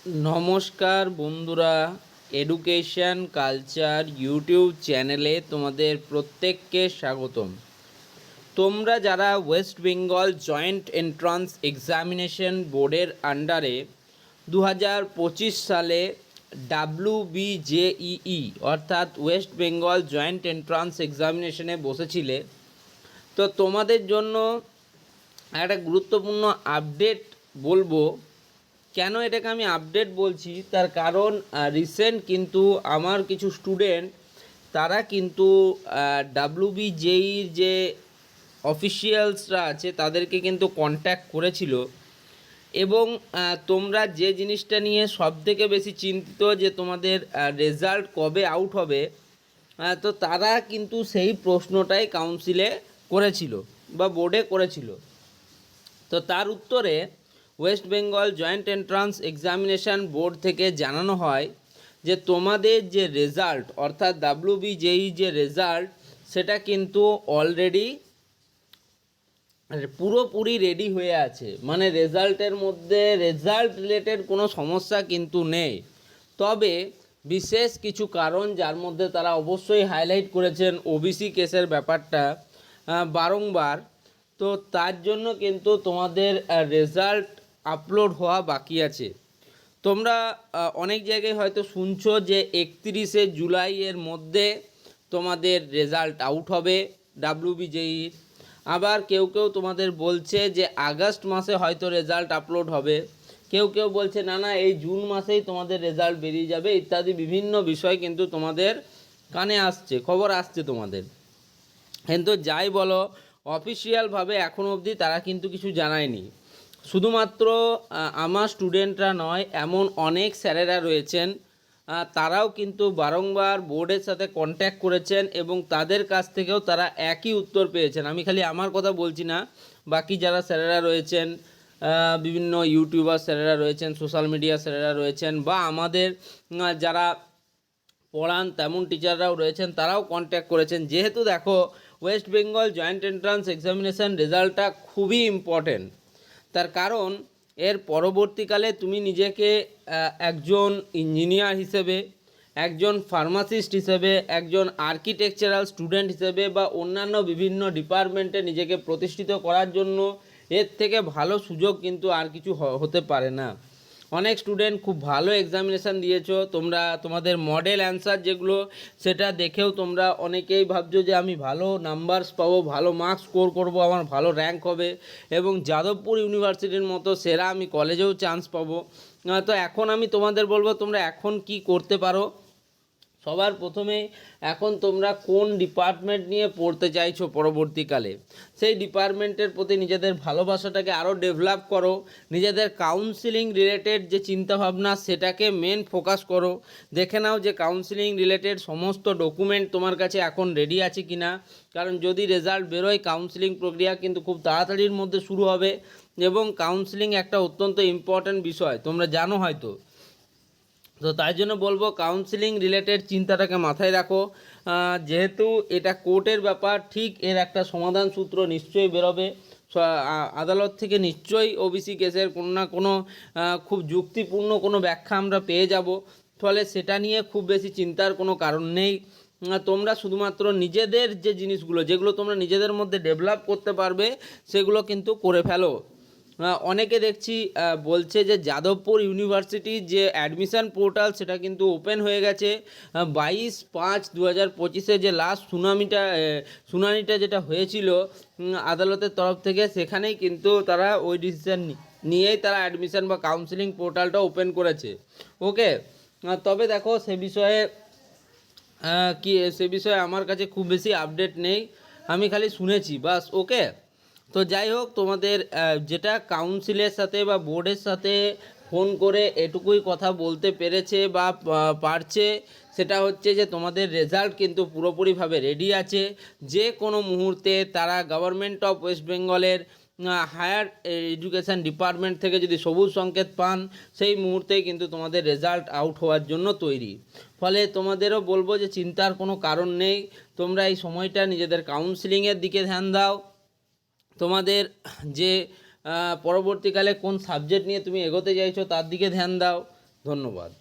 নমস্কার বন্ধুরা, education culture YouTube চ্যানেলে তোমাদের প্রত্যেককে স্বাগতম। তোমরা যারা West Bengal joint entrance examination বোর্ডের আন্ডারে 2025 সালে WBJEE অর্থাৎ ওয়েস্ট বেঙ্গল জয়েন্ট এন্ট্রান্স এক্সামিনেশনে বসেছিলে, তো তোমাদের জন্য একটা গুরুত্বপূর্ণ আপডেট বলবো। কেন এটাকে আমি আপডেট বলছি তার কারণ রিসেন্ট কিন্তু আমার কিছু স্টুডেন্ট তারা কিন্তু WBJEEর যে অফিসিয়ালসরা আছে তাদেরকে কিন্তু কন্ট্যাক্ট করেছিল এবং তোমরা যে জিনিসটা নিয়ে সবথেকে বেশি চিন্তিত যে তোমাদের রেজাল্ট কবে আউট হবে, তো তারা কিন্তু সেই প্রশ্নটাই কাউন্সিলে করেছিল বা বোর্ডে করেছিল। তো তার উত্তরে West Bengal joint entrance examination board থেকে জানানো হয় যে তোমাদের যে রেজাল্ট অর্থাৎ WBJEE যে রেজাল্ট সেটা কিন্তু অলরেডি পুরোপুরি রেডি হয়ে আছে, মানে রেজাল্টের মধ্যে রেজাল্ট রিলেটেড কোনো সমস্যা কিন্তু নেই। তবে বিশেষ কিছু কারণ যার মধ্যে তারা অবশ্যই হাইলাইট করেছেন ওবিসি কেসের ব্যাপারটা বারংবার, তো তার জন্য কিন্তু তোমাদের রেজাল্ট আপলোড হওয়া বাকি আছে। তোমরা অনেক জায়গায় হয়তো শুনছো যে 31 জুলাই এর মধ্যে তোমাদের রেজাল্ট আউট হবে WBJEE। আবার কেউ কেউ তোমাদের বলছে যে আগস্ট মাসে হয়তো রেজাল্ট আপলোড হবে, কেউ কেউ বলছে না না এই জুন মাসেই তোমাদের রেজাল্ট বেরিয়ে যাবে, ইত্যাদি বিভিন্ন বিষয় কিন্তু তোমাদের কানে আসছে, খবর আসছে তোমাদের। কিন্তু যাই বলো, অফিসিয়ালভাবে এখনও অবধি তারা কিন্তু কিছু জানায়নি। শুধুমাত্র আমার স্টুডেন্টরা নয়, এমন অনেক স্যারেরা রয়েছেন তারাও কিন্তু বারংবার বোর্ডের সাথে কন্ট্যাক্ট করেছেন এবং তাদের কাছ থেকেও তারা একই উত্তর পেয়েছেন। আমি খালি আমার কথা বলছি না, বাকি যারা স্যারেরা রয়েছেন, বিভিন্ন ইউটিউবার স্যারেরা রয়েছেন, সোশ্যাল মিডিয়া স্যারেরা রয়েছেন, বা আমাদের যারা পড়ান তেমন টিচাররাও রয়েছেন, তারাও কন্ট্যাক্ট করেছেন। যেহেতু দেখো West Bengal joint entrance examination রেজাল্টটা খুবই ইম্পর্টেন্ট, তার কারণ এর পরবর্তীকালে তুমি নিজেকে একজন ইঞ্জিনিয়ার হিসেবে, একজন ফার্মাসিস্ট হিসেবে, একজন আর্কিটেকচারাল স্টুডেন্ট হিসেবে বা অন্যান্য বিভিন্ন ডিপার্টমেন্টে নিজেকে প্রতিষ্ঠিত করার জন্য এর থেকে ভালো সুযোগ কিন্তু আর কিছু হতে পারে না। অনেক স্টুডেন্ট খুব ভালো এক্সামিনেশান দিয়েছো তোমরা, তোমাদের মডেল অ্যান্সার যেগুলো সেটা দেখেও তোমরা অনেকেই ভাবছো যে আমি ভালো নাম্বারস পাবো, ভালো মার্কস স্কোর করব, আমার ভালো র্যাঙ্ক হবে এবং যাদবপুর ইউনিভার্সিটির মতো সেরা আমি কলেজেও চান্স পাবো। তো এখন আমি তোমাদের বলবো তোমরা এখন কি করতে পারো। সবার প্রথমে এখন তোমরা কোন ডিপার্টমেন্ট নিয়ে পড়তে চাইছো পরবর্তীকালে, সেই ডিপার্টমেন্টের প্রতি নিজেদের ভালোবাসাটাকে আরও ডেভেলপ করো। নিজেদের কাউন্সিলিং রিলেটেড যে চিন্তাভাবনা সেটাকে মেন ফোকাস করো। দেখে নাও যে কাউন্সিলিং রিলেটেড সমস্ত ডকুমেন্ট তোমার কাছে এখন রেডি আছে কি না, কারণ যদি রেজাল্ট বেরোয় কাউন্সিলিং প্রক্রিয়া কিন্তু খুব তাড়াতাড়ির মধ্যে শুরু হবে এবং কাউন্সিলিং একটা অত্যন্ত ইম্পর্ট্যান্ট বিষয়, তোমরা জানো হয়তো। তো তাই জন্য বলবো কাউন্সিলিং রিলেটেড চিন্তাটাকে মাথায় রাখো। যেহেতু এটা কোর্টের ব্যাপার, ঠিক এর একটা সমাধান সূত্র নিশ্চয়ই বেরোবে আদালত থেকে, নিশ্চয়ই ওবিসি কেসের কোনো না কোনো খুব যুক্তিপূর্ণ কোনো ব্যাখ্যা আমরা পেয়ে যাব। ফলে সেটা নিয়ে খুব বেশি চিন্তার কোনো কারণ নেই। তোমরা শুধুমাত্র নিজেদের যে জিনিসগুলো যেগুলো তোমরা নিজেদের মধ্যে ডেভেলপ করতে পারবে সেগুলো কিন্তু করে ফেলো। অনেকে দেখছি বলছে যে যাদবপুর ইউনিভার্সিটির যে অ্যাডমিশান পোর্টাল সেটা কিন্তু ওপেন হয়ে গেছে। 22/5/2025 যে লাস্ট শুনানিটা যেটা হয়েছিল আদালতের তরফ থেকে, সেখানেই কিন্তু তারা ওই ডিসিশান নিয়েই তারা অ্যাডমিশান বা কাউন্সিলিং পোর্টালটা ওপেন করেছে। ওকে, তবে দেখো সে বিষয়ে আমার কাছে খুব বেশি আপডেট নেই, আমি খালি শুনেছি বাস। ওকে, তো যাই হোক, তোমাদের যেটা কাউন্সিলের সাথে বা বোর্ডের সাথে ফোন করে এটুকুই কথা বলতে পেরেছে বা পারছে, সেটা হচ্ছে যে তোমাদের রেজাল্ট কিন্তু পুরোপুরিভাবে রেডি আছে। যে কোনো মুহূর্তে তারা গভর্নমেন্ট অফ ওয়েস্ট বেঙ্গলের হায়ার এডুকেশান ডিপার্টমেন্ট থেকে যদি সবুজ সংকেত পান, সেই মুহূর্তেই কিন্তু তোমাদের রেজাল্ট আউট হওয়ার জন্য তৈরি। ফলে তোমাদেরও বলবো যে চিন্তার কোনো কারণ নেই, তোমরা এই সময়টা নিজেদের কাউন্সিলিংয়ের দিকে ধ্যান দাও। তোমাদের যে পরবর্তীকালে কোন সাবজেক্ট নিয়ে তুমি এগোতে চাইছো তার দিকে ধ্যান দাও। ধন্যবাদ।